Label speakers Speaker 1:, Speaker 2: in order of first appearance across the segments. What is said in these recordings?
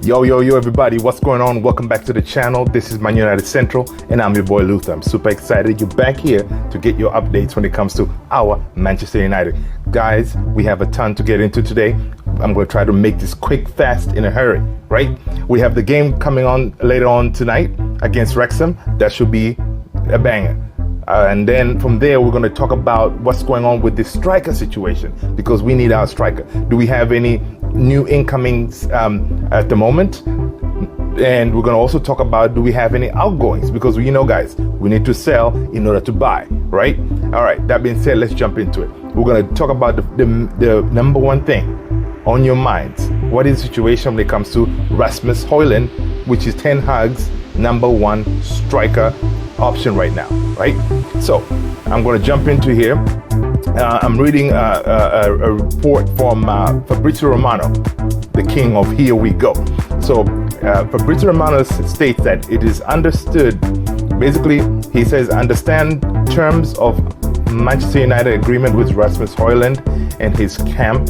Speaker 1: Yo, everybody, what's going on? Welcome back to the channel. This is Man United Central, and I'm your boy Luther. I'm super excited you're back here to get your updates when it comes to our Manchester United. Guys, we have a ton to get into today. I'm going to try to make this quick, fast, in a hurry, right? We have the game coming on later on tonight against Wrexham. That should be a banger. And then from there, we're going to talk about what's going on with the striker situation, because we need our striker. Do we have any new incomings at the moment? And we're going to also talk about, do we have any outgoings? Because, you know, guys, we need to sell in order to buy, right? All right, that being said, let's jump into it. We're going to talk about the number one thing on your minds. What is the situation when it comes to Rasmus Hojlund, which is Ten Hag's number one striker option right now, right? So I'm going to jump into here. I'm reading a report from Fabrizio Romano, the king of Here We Go. So Fabrizio Romano states that it is understood, basically he says, understand terms of Manchester United agreement with Rasmus Hojlund and his camp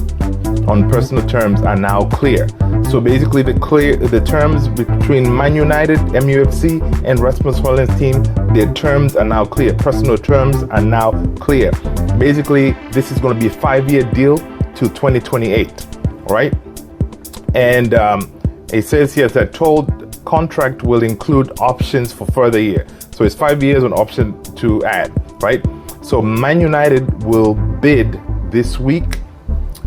Speaker 1: on personal terms are now clear. So basically the terms between Man United, MUFC and Rasmus Hojlund's team, their terms are now clear. Personal terms are now clear. Basically, this is going to be a 5-year deal till 2028, right? And it says here that told contract will include options for further year. So it's 5 years on option to add, right? So Man United will bid this week,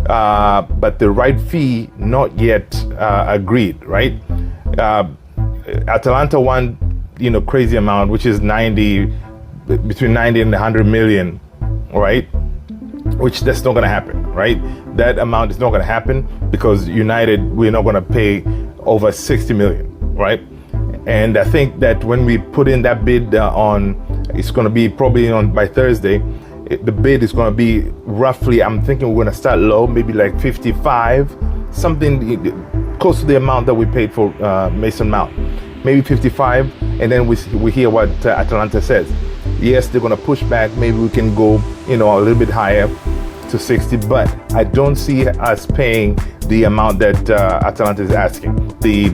Speaker 1: but the right fee not yet agreed, right? Atalanta won, crazy amount, which is between 90 and 100 million, right? Which that's not going to happen, right? That amount is not going to happen because United, we're not going to pay over 60 million, right? And I think that when we put in that bid it's going to be probably by Thursday. The bid is going to be roughly, I'm thinking we're going to start low, maybe like 55, something close to the amount that we paid for Mason Mount, maybe 55. And then we hear what Atalanta says. Yes, they're going to push back. Maybe we can go, a little bit higher to 60, but I don't see us paying the amount that Atalanta is asking. The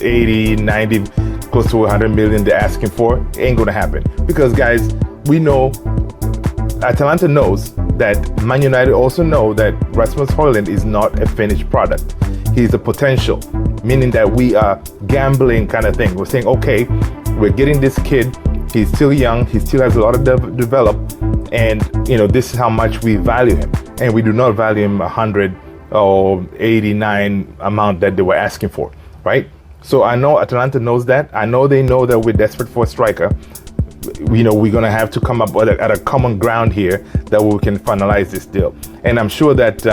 Speaker 1: 80, 90, close to 100 million they're asking for ain't going to happen. Because, guys, we know, Atalanta knows that Man United also know that Rasmus Hojlund is not a finished product. He's a potential, meaning that we are gambling kind of thing. We're saying, okay, we're getting this kid. He's still young. He still has a lot of develop. And, this is how much we value him. And we do not value him 100 or 89 amount that they were asking for, right? So I know Atalanta knows that. I know they know that we're desperate for a striker. We're going to have to come up at a common ground here that we can finalize this deal. And I'm sure that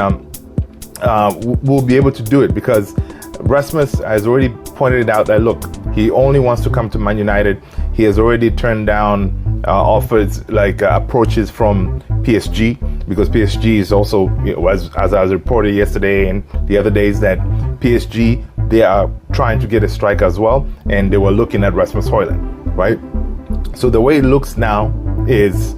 Speaker 1: we'll be able to do it because Rasmus has already pointed out that, look, he only wants to come to Man United. He has already turned down offers like approaches from PSG, because PSG is also, as I was reported yesterday and the other days, that PSG, they are trying to get a striker as well. And they were looking at Rasmus Hojlund, right? So the way it looks now is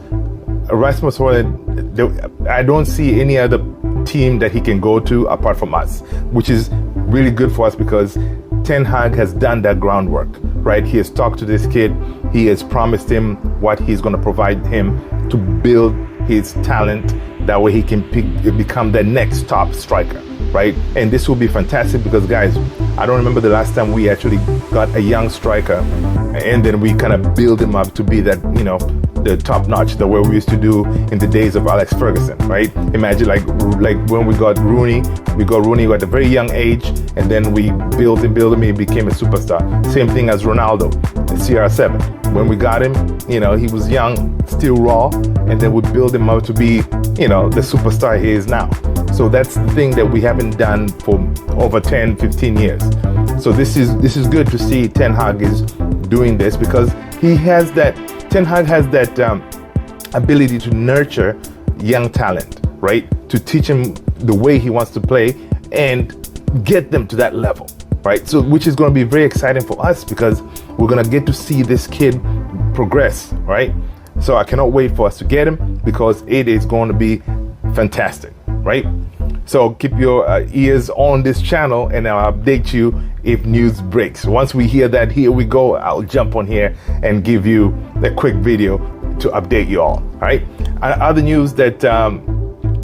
Speaker 1: Rasmus Hojlund, I don't see any other team that he can go to apart from us, which is really good for us because Ten Hag has done that groundwork, right? He has talked to this kid. He has promised him what he's going to provide him to build his talent. That way he can become the next top striker, right? And this will be fantastic because, guys, I don't remember the last time we actually got a young striker and then we kind of build him up to be that, the top notch, the way we used to do in the days of Alex Ferguson, right? Imagine like when we got Rooney at a very young age, and then we built him, he became a superstar. Same thing as Ronaldo, CR7. When we got him, he was young, still raw, and then we build him up to be, the superstar he is now. So that's the thing that we haven't done for over 10, 15 years. So this is good to see Ten Hag is doing this because Ten Hag has that ability to nurture young talent, right? To teach him the way he wants to play and get them to that level, right? So which is going to be very exciting for us because we're going to get to see this kid progress, right? So I cannot wait for us to get him because it is going to be fantastic, right? So keep your ears on this channel, and I'll update you if news breaks. Once we hear that, here we go, I'll jump on here and give you a quick video to update you all. All right. Other news that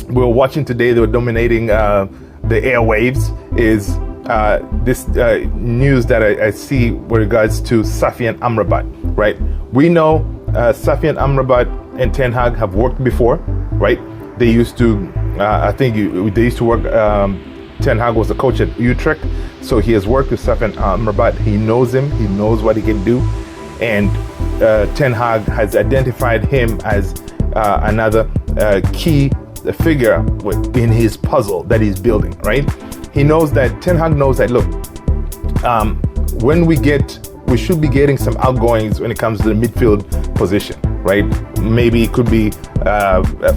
Speaker 1: we're watching today, they were dominating the airwaves, is this news that I see with regards to Sofyan Amrabat. Right. We know Sofyan Amrabat and Ten Hag have worked before. Right. They used to. I think they used to work. Ten Hag was the coach at Utrecht, so he has worked with Sofyan Amrabat. He knows him. He knows what he can do, and Ten Hag has identified him as another key figure in his puzzle that he's building. Right? He knows that Ten Hag knows that. Look, when we should be getting some outgoings when it comes to the midfield position. Right? Maybe it could be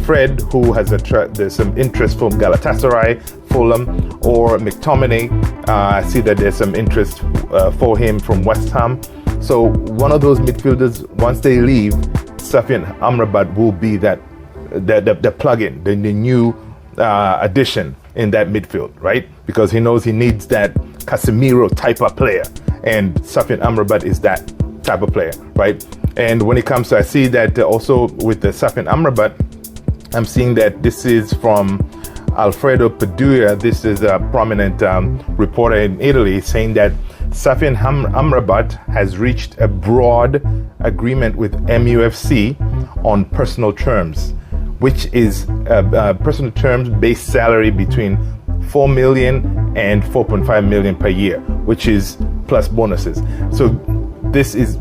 Speaker 1: Fred, who has there's some interest from Galatasaray, Fulham, or McTominay. I see that there's some interest for him from West Ham. So one of those midfielders, once they leave, Sofyan Amrabat will be the plug-in, the new addition in that midfield, right? Because he knows he needs that Casemiro type of player, and Sofyan Amrabat is that type of player, right? And when it comes to, I see that also with the Sofyan Amrabat, I'm seeing that this is from Alfredo Padua. This is a prominent reporter in Italy saying that Sofyan Amrabat has reached a broad agreement with MUFC on personal terms, which is personal terms based salary between 4 million and 4.5 million per year, which is plus bonuses. So this is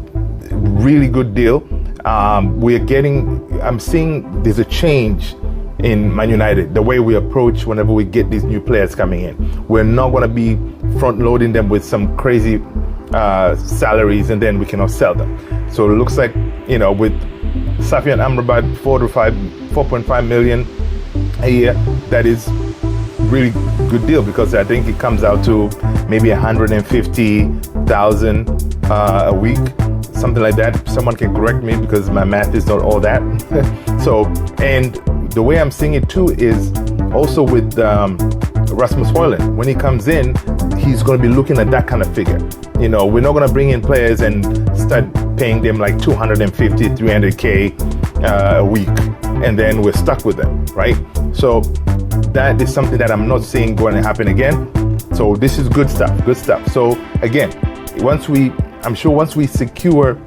Speaker 1: really good deal. I'm seeing there's a change in Man United, the way we approach whenever we get these new players coming in. We're not going to be front loading them with some crazy salaries and then we cannot sell them. So it looks like, with Sofyan Amrabat 4.5 million a year, that is really good deal, because I think it comes out to maybe 150,000 a week, something like that. Someone can correct me because my math is not all that. So, and the way I'm seeing it too is also with Rasmus Hojlund. When he comes in, he's going to be looking at that kind of figure. We're not going to bring in players and start paying them like 250, 300K a week, and then we're stuck with them, right? So that is something that I'm not seeing going to happen again. So this is good stuff. So again, once we secure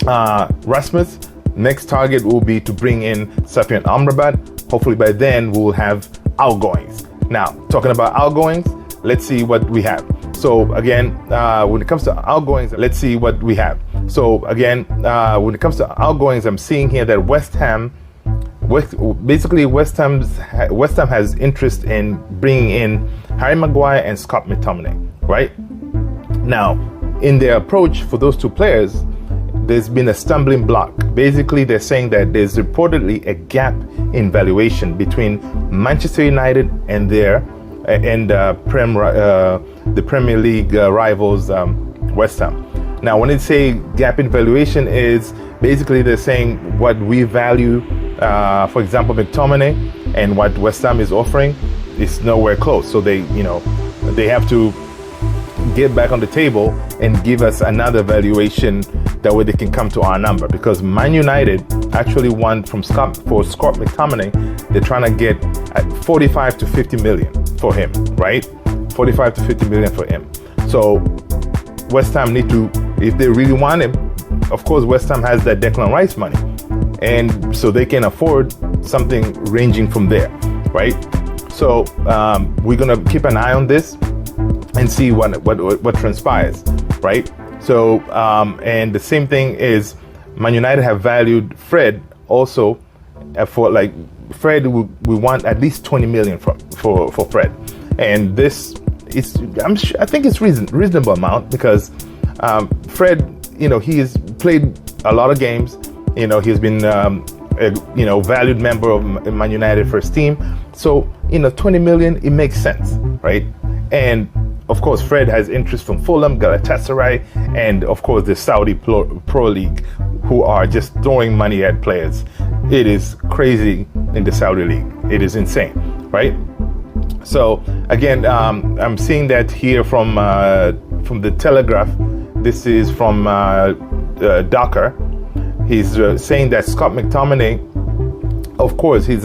Speaker 1: Rasmus, next target will be to bring in Sofyan Amrabat. Hopefully by then we'll have outgoings. Now, talking about outgoings, let's see what we have. So again, when it comes to outgoings, let's see what we have. So again, when it comes to outgoings, I'm seeing here that West Ham has interest in bringing in Harry Maguire and Scott McTominay, right? Now, in their approach for those two players, there's been a stumbling block. Basically, they're saying that there's reportedly a gap in valuation between Manchester United and the Premier League rivals West Ham. Now, when they say gap in valuation, is basically they're saying what we value, for example, McTominay, and what West Ham is offering is nowhere close. So they have to get back on the table and give us another valuation. That way they can come to our number, because Man United actually want for Scott McTominay, they're trying to get at 45 to 50 million for him, right? 45 to 50 million for him. So West Ham need to, if they really want him, of course West Ham has that Declan Rice money, and so they can afford something ranging from there, right? So we're gonna keep an eye on this and see what transpires, right? So, and the same thing is, Man United have valued Fred also for like Fred. We want at least 20 million for Fred, and this is I think it's reasonable amount, because Fred, he has played a lot of games. He's been a valued member of Man United first team. So 20 million, it makes sense, right? And of course, Fred has interest from Fulham, Galatasaray, and of course the Saudi Pro League, who are just throwing money at players. It is crazy in the Saudi League. It is insane, right? So again, I'm seeing that here from the Telegraph. This is from Docker. He's saying that Scott McTominay, of course, he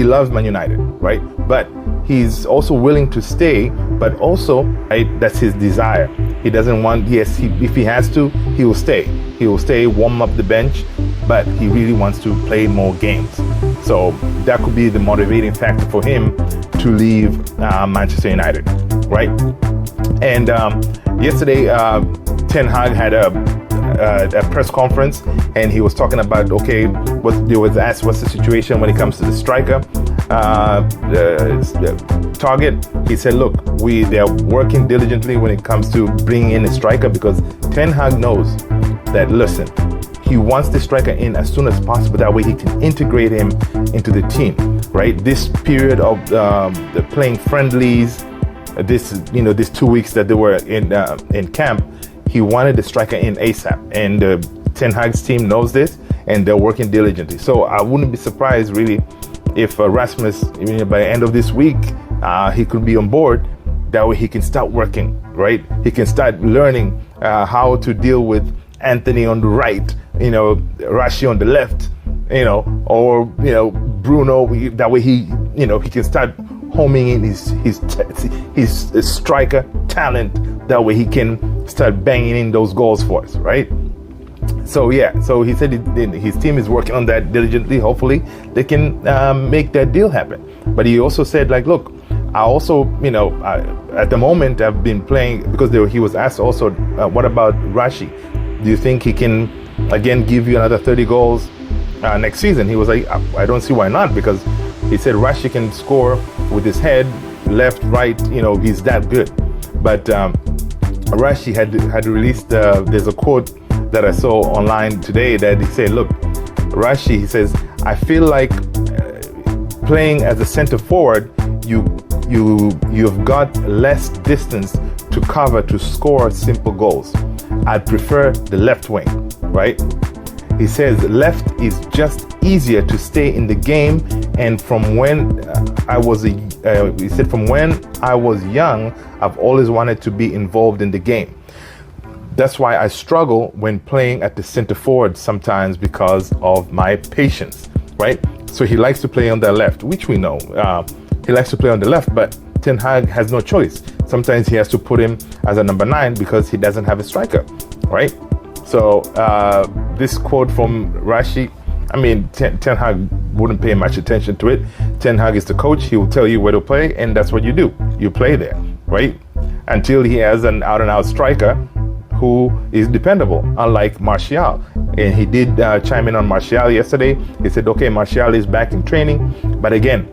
Speaker 1: loves Man United, right? But he's also willing to stay, but also, right, that's his desire. He doesn't want, yes, if he has to, he will stay. He will stay, warm up the bench, but he really wants to play more games. So that could be the motivating factor for him to leave Manchester United, right? And yesterday, Ten Hag had a press conference, and he was talking about, okay, they was asked what's the situation when it comes to the striker target. He said, look, they're working diligently when it comes to bringing in a striker, because Ten Hag knows that, listen, he wants the striker in as soon as possible. That way he can integrate him into the team, right? This period of playing friendlies, this 2 weeks that they were in camp, he wanted the striker in ASAP, and Ten Hag's team knows this, and they're working diligently. So I wouldn't be surprised really if Rasmus, by the end of this week, he could be on board. That way he can start working, right? He can start learning how to deal with Anthony on the right, Rashi on the left, or Bruno. That way he can start homing in his striker talent. That way he can start banging in those goals for us, right? So yeah, so he said his team is working on that diligently. Hopefully they can make that deal happen. But he also said, like, look, I also, at the moment I've been playing, because he was asked also, what about Rashi? Do you think he can again give you another 30 goals next season? He was like, I don't see why not, because he said Rashi can score with his head, left, right, he's that good. But Rashi had released, there's a quote that I saw online today that he said, look, Rashi, he says, I feel like playing as a center forward, you've got less distance to cover to score simple goals. I'd prefer the left wing, right? He says left is just easier to stay in the game, and from when I was young, I've always wanted to be involved in the game. That's why I struggle when playing at the center forward sometimes, because of my patience, right? So he likes to play on the left, which we know. He likes to play on the left, but Ten Hag has no choice. Sometimes he has to put him as a number 9 because he doesn't have a striker, right? So this quote from Rashi, Ten Hag wouldn't pay much attention to it. Ten Hag is the coach. He will tell you where to play, and that's what you do. You play there, right? Until he has an out-and-out striker who is dependable, unlike Martial. And he did chime in on Martial yesterday. He said, okay, Martial is back in training. But again,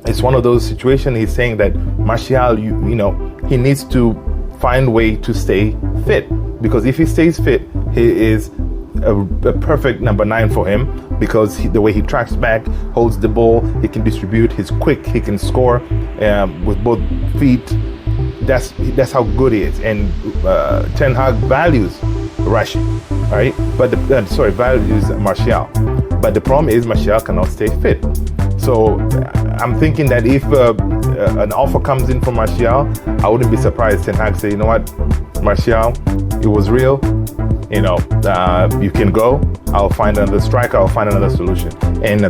Speaker 1: it's one of those situations. He's saying that Martial, he needs to find a way to stay fit. Because if he stays fit, he is a perfect number 9 for him, because the way he tracks back, holds the ball, he can distribute, he's quick, he can score with both feet. That's how good he is. And Ten Hag values Rashi, right? But values Martial. But the problem is Martial cannot stay fit. So I'm thinking that if an offer comes in from Martial, I wouldn't be surprised Ten Hag say, you know what, Martial, it was real. You can go. I'll find another striker. I'll find another solution. And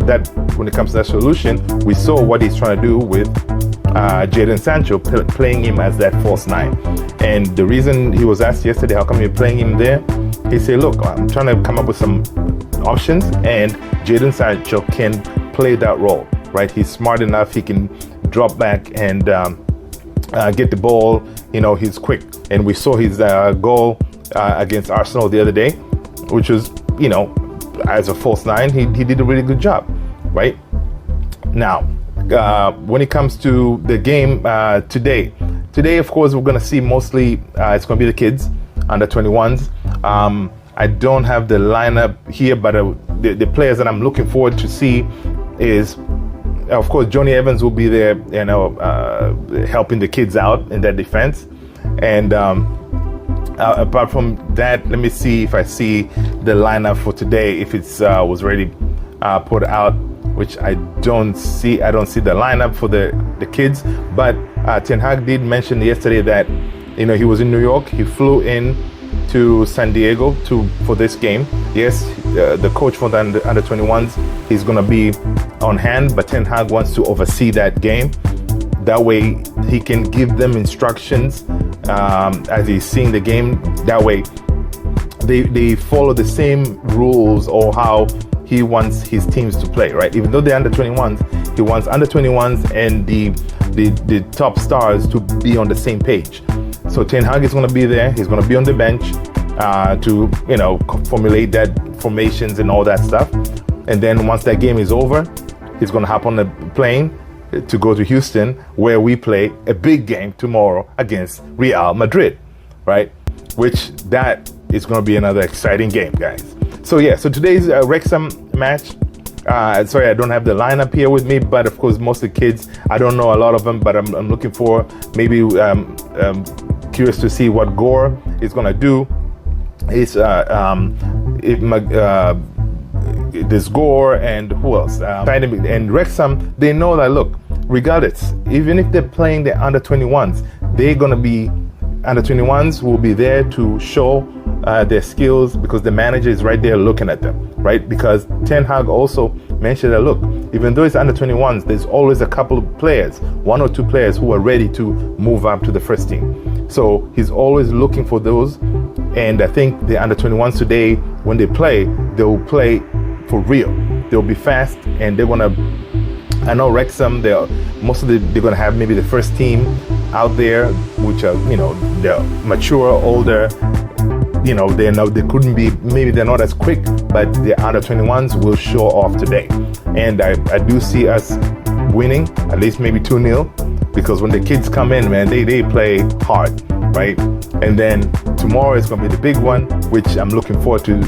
Speaker 1: when it comes to that solution, we saw what he's trying to do with Jadon Sancho, playing him as that false 9. And the reason he was asked yesterday, how come you're playing him there? He said, look, I'm trying to come up with some options, and Jadon Sancho can play that role, right? He's smart enough. He can drop back and get the ball. He's quick. And we saw his goal against Arsenal the other day, which was, as a false 9, he did a really good job, right? Now, when it comes to the game today, of course, we're going to see mostly, it's going to be the kids, under 21s. I don't have the lineup here, but the players that I'm looking forward to see is, of course, Johnny Evans will be there, helping the kids out in their defense. And apart from that, let me see if I see the lineup for today, if it's was already put out. which I don't see the lineup for the kids. But Ten Hag did mention yesterday that, you know, he was in New York. He flew in to San Diego for this game. Yes, the coach for the under 21s, he's going to be on hand, but Ten Hag wants to oversee that game. That way he can give them instructions as he's seeing the game. That way they follow the same rules or how he wants his teams to play, right? Even though they're under 21s, he wants under 21s and the top stars to be on the same page. So Ten Hag is going to be there. He's going to be on the bench to, you know, formulate that formations and all that stuff. And then once that game is over, he's going to hop on the plane to go to Houston, where we play a big game tomorrow against Real Madrid, right? Which that is going to be another exciting game, guys. So yeah, so today's Wrexham match. Sorry, I don't have the lineup here with me, but of course, most of the kids, I don't know a lot of them, but I'm looking for, maybe curious to see what Gore is going to do. There's Gore and who else? And Wrexham, they know that, look, regardless, even if they're playing the under 21s, they're going to be, under 21s will be there to show their skills, because the manager is right there looking at them, right? Because Ten Hag also mentioned that, look, even though it's under 21s, there's always a couple of players, 1 or 2 players who are ready to move up to the first team. So he's always looking for those. And I think the under 21s today, when they play, they'll play for real. They'll be fast, and they're gonna, I know Wrexham, they're gonna have maybe the first team out there, which are, you know, they're mature, older, you know, they couldn't be, maybe they're not as quick, but the under 21s will show off today. And I do see us winning, at least maybe 2-0, because when the kids come in, man, they play hard, right? And then tomorrow is gonna be the big one, which I'm looking forward to.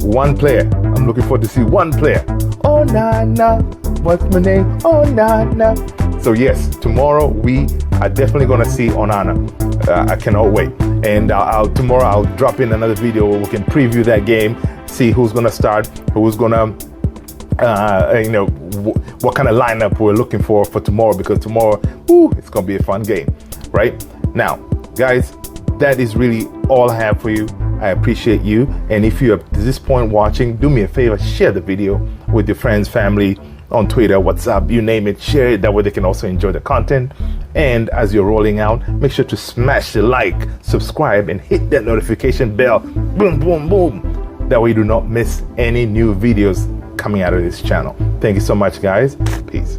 Speaker 1: One player, I'm looking forward to see one player. Oh, Nana, what's my name? Oh, Nana. So yes, tomorrow we are definitely gonna see Onana. I cannot wait. And tomorrow I'll drop in another video where we can preview that game, see who's gonna start, who's gonna, you know, what kind of lineup we're looking for tomorrow, because tomorrow, it's gonna be a fun game, right? Now, guys, that is really all I have for you. I appreciate you. And if you're at this point watching, do me a favor, share the video with your friends, family, on Twitter, WhatsApp, you name it, share it. That way they can also enjoy the content. And as you're rolling out, make sure to smash the like, subscribe, and hit that notification bell. Boom, boom, boom. That way you do not miss any new videos coming out of this channel. Thank you so much, guys. Peace.